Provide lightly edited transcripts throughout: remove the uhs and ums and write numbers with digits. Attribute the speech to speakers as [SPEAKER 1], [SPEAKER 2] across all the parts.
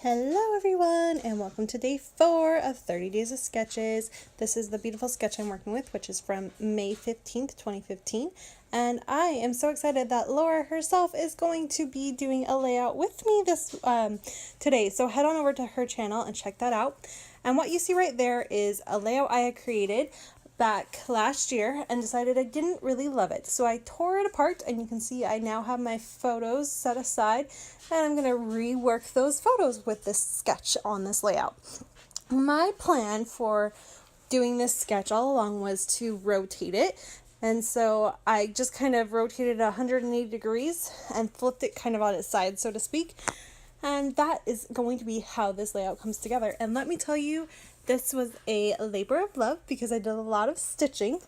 [SPEAKER 1] Hello everyone, and welcome to day 4 of 30 Days of Sketches. This is the beautiful sketch I'm working with, which is from May 15th, 2015. And I am so excited that Laura herself is going to be doing a layout with me today. So head on over to her channel and check that out. And what you see right there is a layout I had created back last year and decided I didn't really love it. So I tore it apart, and you can see I now have my photos set aside, and I'm going to rework those photos with this sketch on this layout. My plan for doing this sketch all along was to rotate it, and so I just kind of rotated 180 degrees and flipped it kind of on its side, so to speak. And that is going to be how this layout comes together. And let me tell you, this was a labor of love because I did a lot of stitching,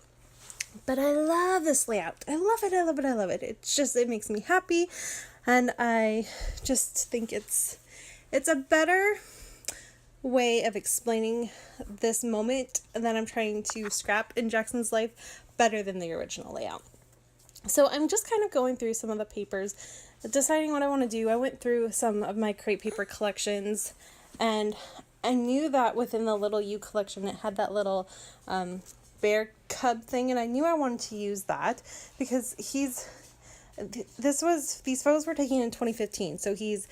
[SPEAKER 1] but I love this layout. I love it, I love it, I love it. It makes me happy, and I just think it's a better way of explaining this moment that I'm trying to scrap in Jackson's life better than the original layout. So I'm just kind of going through some of the papers, deciding what I want to do. I went through some of my crepe paper collections, and I knew that within the Little You collection it had that little bear cub thing, and I knew I wanted to use that because these photos were taken in 2015, so he's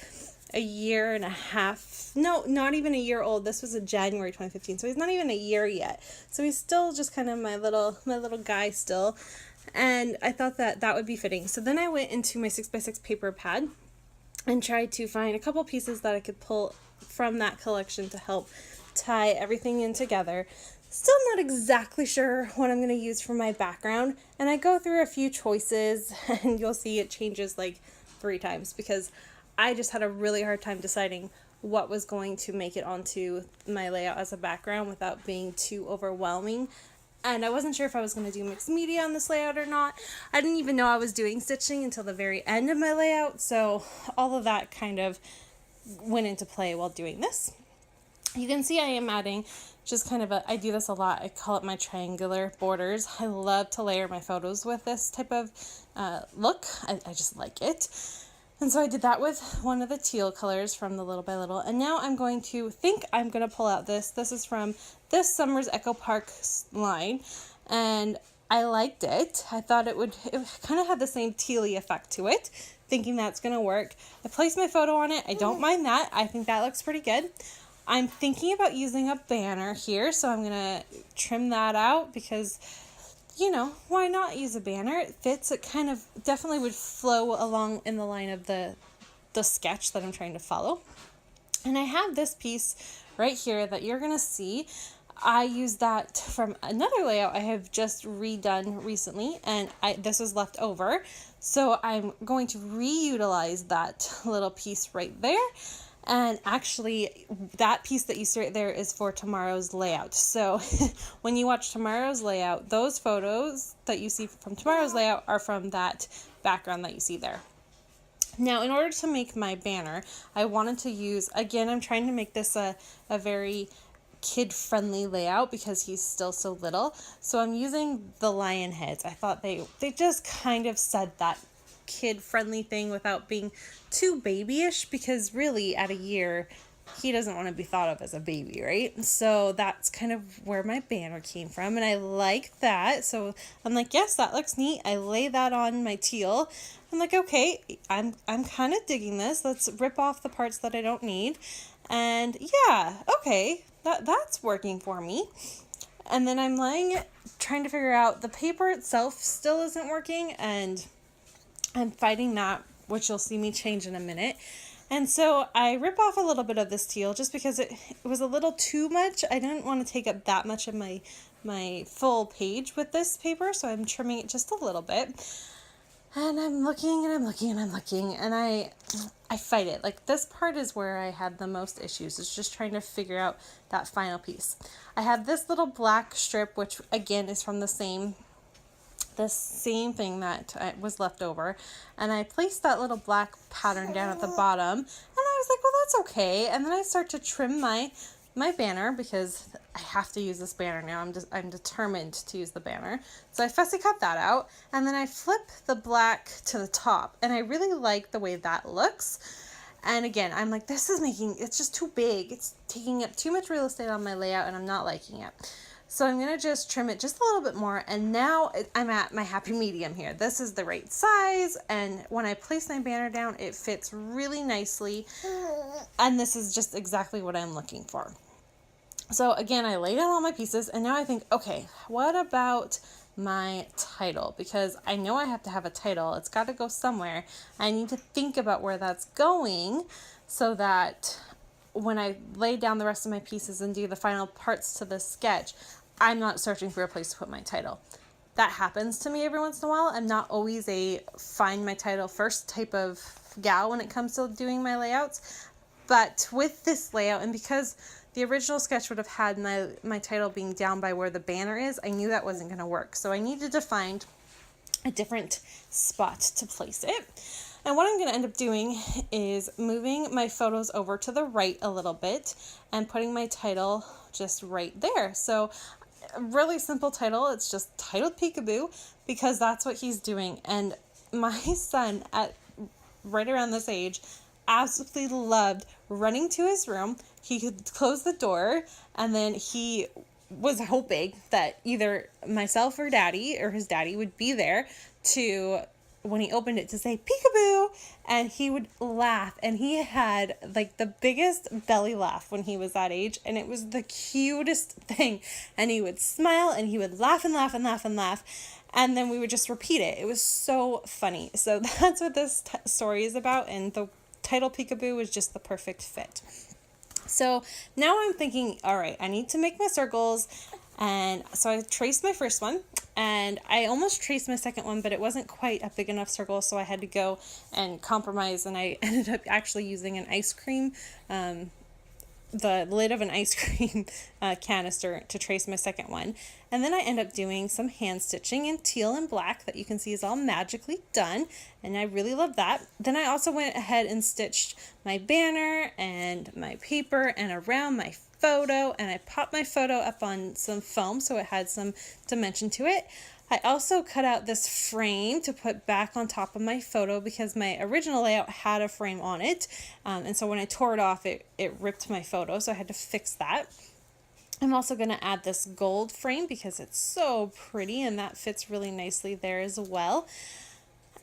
[SPEAKER 1] a year and a half, no, not even a year old. This was in January 2015, so he's not even a year yet. So he's still just kind of my little guy still, and I thought that would be fitting. So then I went into my 6x6 paper pad and tried to find a couple pieces that I could pull from that collection to help tie everything in together. Still not exactly sure what I'm going to use for my background, and I go through a few choices, and you'll see it changes like 3 times because I just had a really hard time deciding what was going to make it onto my layout as a background without being too overwhelming. And I wasn't sure if I was going to do mixed media on this layout or not. I didn't even know I was doing stitching until the very end of my layout, so all of that kind of went into play while doing this. You can see I am adding just kind of I do this a lot. I call it my triangular borders. I love to layer my photos with this type of look. I just like it. And so I did that with one of the teal colors from the Little by Little. And now I'm going to pull out this. This is from this summer's Echo Park line. And I liked it. I thought it kind of had the same tealy effect to it, thinking that's going to work. I placed my photo on it. I don't mind that. I think that looks pretty good. I'm thinking about using a banner here, so I'm going to trim that out because, you know, why not use a banner? It fits. It kind of definitely would flow along in the line of the sketch that I'm trying to follow. And I have this piece right here that you're going to see. I used that from another layout I have just redone recently, and this was left over. So I'm going to reutilize that little piece right there. And actually, that piece that you see right there is for tomorrow's layout. So when you watch tomorrow's layout, those photos that you see from tomorrow's layout are from that background that you see there. Now, in order to make my banner, I wanted to use, again, I'm trying to make this a very kid-friendly layout because he's still so little. So I'm using the lion heads. I thought they just kind of said that kid-friendly thing without being too babyish, because really at a year he doesn't want to be thought of as a baby, right? So that's kind of where my banner came from, and I like that. So I'm like, yes, that looks neat. I lay that on my teal. I'm like, okay, I'm kind of digging this. Let's rip off the parts that I don't need. And yeah, okay, that's working for me. And then I'm laying it, trying to figure out the paper itself still isn't working, and I'm fighting that, which you'll see me change in a minute. And so I rip off a little bit of this teal just because it was a little too much. I didn't want to take up that much of my full page with this paper, so I'm trimming it just a little bit. And I'm looking and I'm looking and I'm looking, and I fight it. Like, this part is where I had the most issues. It's just trying to figure out that final piece. I have this little black strip, which again is from the same thing that was left over, and I placed that little black pattern down at the bottom, and I was like, well, that's okay. And then I start to trim my banner because I have to use this banner now. I'm determined to use the banner. So I fussy cut that out, and then I flip the black to the top, and I really like the way that looks. And again, I'm like, it's just too big. It's taking up too much real estate on my layout and I'm not liking it. So I'm going to just trim it just a little bit more. And now I'm at my happy medium here. This is the right size. And when I place my banner down, it fits really nicely. And this is just exactly what I'm looking for. So again, I laid out all my pieces and now I think, okay, what about my title? Because I know I have to have a title. It's got to go somewhere. I need to think about where that's going so that when I lay down the rest of my pieces and do the final parts to the sketch, I'm not searching for a place to put my title. That happens to me every once in a while. I'm not always a find my title first type of gal when it comes to doing my layouts. But with this layout, and because the original sketch would have had my title being down by where the banner is, I knew that wasn't going to work. So I needed to find a different spot to place it. And what I'm going to end up doing is moving my photos over to the right a little bit and putting my title just right there. So a really simple title. It's just titled Peekaboo because that's what he's doing. And my son at right around this age absolutely loved running to his room. He could close the door and then he was hoping that either myself or daddy or his daddy would be there to, when he opened it, to say peekaboo, and he would laugh. And he had like the biggest belly laugh when he was that age, and it was the cutest thing. And he would smile and he would laugh and laugh and laugh and laugh, and then we would just repeat it. It was so funny. So that's what this story is about, and the title Peekaboo was just the perfect fit. So now I'm thinking, all right, I need to make my circles. And so I traced my first one and I almost traced my second one, but it wasn't quite a big enough circle. So I had to go and compromise, and I ended up actually using an ice cream, the lid of an ice cream canister to trace my second one. And then I end up doing some hand stitching in teal and black that you can see is all magically done. And I really love that. Then I also went ahead and stitched my banner and my paper and around my photo, and I popped my photo up on some foam so it had some dimension to it. I also cut out this frame to put back on top of my photo because my original layout had a frame on it. And so when I tore it off, it ripped my photo, so I had to fix that. I'm also going to add this gold frame because it's so pretty and that fits really nicely there as well.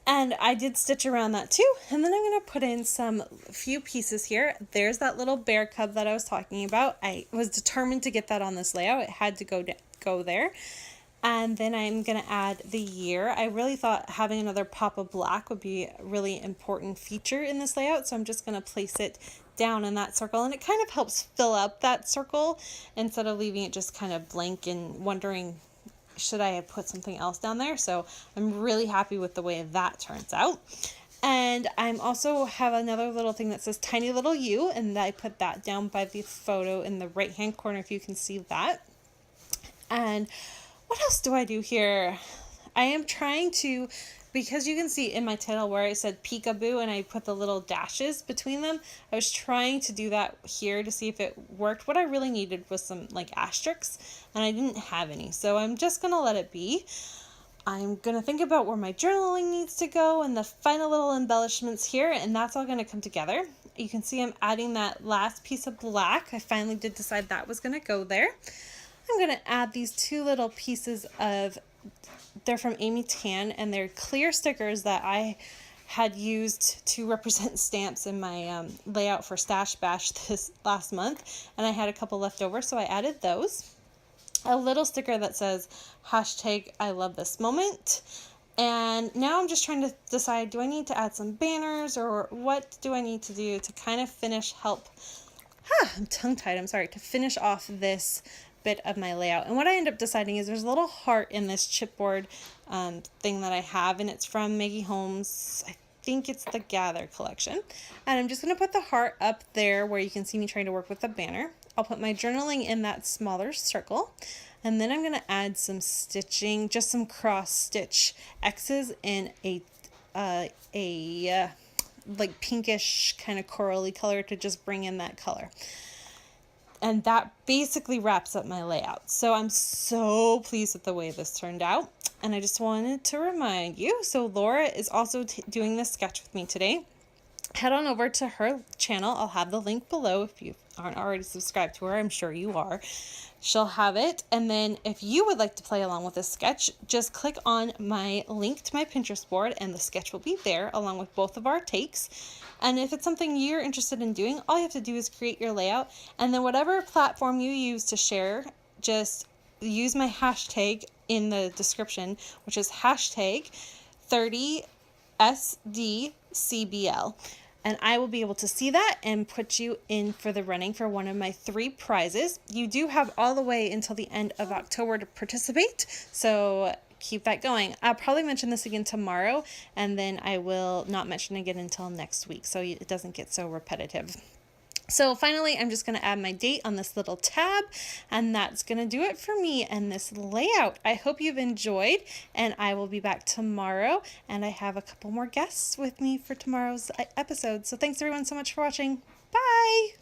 [SPEAKER 1] And I did stitch around that too. And then I'm going to put in some few pieces here. There's that little bear cub that I was talking about. I was determined to get that on this layout. It had to go there. And then I'm going to add the year. I really thought having another pop of black would be a really important feature in this layout. So I'm just going to place it down in that circle. And it kind of helps fill up that circle instead of leaving it just kind of blank and wondering, should I have put something else down there? So I'm really happy with the way that turns out. And I'm also have another little thing that says tiny little you. And I put that down by the photo in the right hand corner if you can see that. And what else do I do here? I am trying to, because you can see in my title where I said peekaboo and I put the little dashes between them, I was trying to do that here to see if it worked. What I really needed was some like asterisks, and I didn't have any. So I'm just going to let it be. I'm going to think about where my journaling needs to go and the final little embellishments here, and that's all going to come together. You can see I'm adding that last piece of black. I finally did decide that was going to go there. I'm going to add these two little pieces of, they're from Amy Tan, and they're clear stickers that I had used to represent stamps in my layout for Stash Bash this last month, and I had a couple left over, so I added those. A little sticker that says hashtag I love this moment. And now I'm just trying to decide, do I need to add some banners, or what do I need to do to kind of finish, I'm tongue-tied, I'm sorry, to finish off this bit of my layout. And what I end up deciding is there's a little heart in this chipboard thing that I have, and it's from Maggie Holmes. I think it's the Gather collection. And I'm just going to put the heart up there where you can see me trying to work with the banner. I'll put my journaling in that smaller circle. And then I'm going to add some stitching, just some cross stitch X's in a like pinkish kind of corally color to just bring in that color. And that basically wraps up my layout. So I'm so pleased with the way this turned out. And I just wanted to remind you, so Laura is also doing this sketch with me today. head on over to her channel. I'll have the link below if you aren't already subscribed to her. I'm sure you are. She'll have it. And then if you would like to play along with this sketch, just click on my link to my Pinterest board and the sketch will be there along with both of our takes. And if it's something you're interested in doing, all you have to do is create your layout, and then whatever platform you use to share, just use my hashtag in the description, which is hashtag 30SDCBL. And I will be able to see that and put you in for the running for one of my 3 prizes. You do have all the way until the end of October to participate, so keep that going. I'll probably mention this again tomorrow, and then I will not mention it again until next week, so it doesn't get so repetitive. So finally, I'm just going to add my date on this little tab, and that's going to do it for me and this layout. I hope you've enjoyed, and I will be back tomorrow, and I have a couple more guests with me for tomorrow's episode. So thanks everyone so much for watching. Bye!